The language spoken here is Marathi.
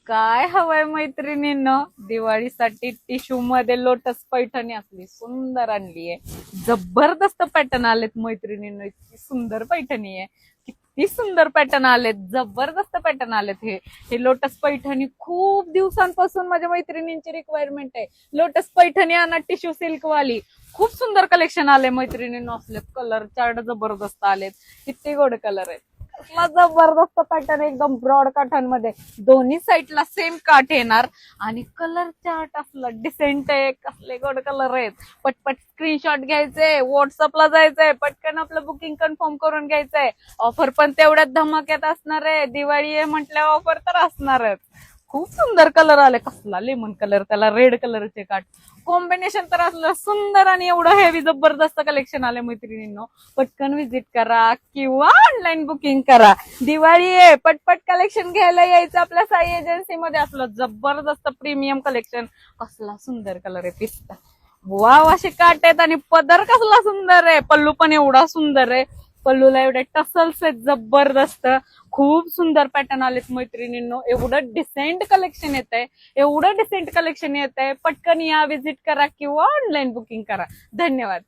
काय हवंय मैत्रिणींनो, दिवाळीसाठी टिश्यू मध्ये लोटस पैठणी असली सुंदर आणली आहे. जबरदस्त पॅटर्न आलेत मैत्रिणींनो, इतकी सुंदर पैठणी आहे. किती सुंदर पॅटर्न आलेत, जबरदस्त पॅटर्न आलेत. हे लोटस पैठणी खूप दिवसांपासून माझ्या मैत्रिणींची रिक्वायरमेंट आहे. लोटस पैठणी आणा टिश्यू सिल्क वाली. खूप सुंदर कलेक्शन आले मैत्रिणींनो. असले कलर चार्ट जबरदस्त आलेत. किती गोड कलर आहेत. कसला जबरदस्त पॅटर्न, एकदम ब्रॉड काठन मध्ये दोन्ही साईडला सेम काठ येणार आणि कलर चार्ट असला डिसेंट आहे. कसले गोड कलर आहेत. पटपट स्क्रीनशॉट घ्यायचे, व्हॉट्सअपला जायचंय, पटकन आपलं बुकिंग कन्फर्म करून घ्यायचंय. ऑफर पण तेवढ्याच धमाक्यात असणार आहे. दिवाळी आहे म्हटल्यावर ऑफर तर असणारच. खूप सुंदर कलर आले. कसला लेमन कलर, त्याला रेड कलरचे काठ, कॉम्बिनेशन तर असलं सुंदर आणि एवढं हेवी जबरदस्त कलेक्शन आले मैत्रिणींनो. पटकन विजिट करा किंवा ऑनलाईन बुकिंग करा. दिवाळी आहे, पटपट कलेक्शन घ्यायला यायचं आपल्या साई एजन्सी मध्ये. असलं जबरदस्त प्रीमियम कलेक्शन. कसला सुंदर कलर आहे पिस्ता. वाव, असे काट आहेत आणि पदर कसला सुंदर आहे. पल्लू पण एवढा सुंदर आहे. पल्लूला एवढे टसल्स आहेत जबरदस्त. खूप सुंदर पॅटर्न आलेत मैत्रिणींनो. एवढं डिसेंट कलेक्शन येत आहे, एवढं डिसेंट कलेक्शन येत आहे. पटकन या, विजिट करा किंवा ऑनलाईन बुकिंग करा. धन्यवाद.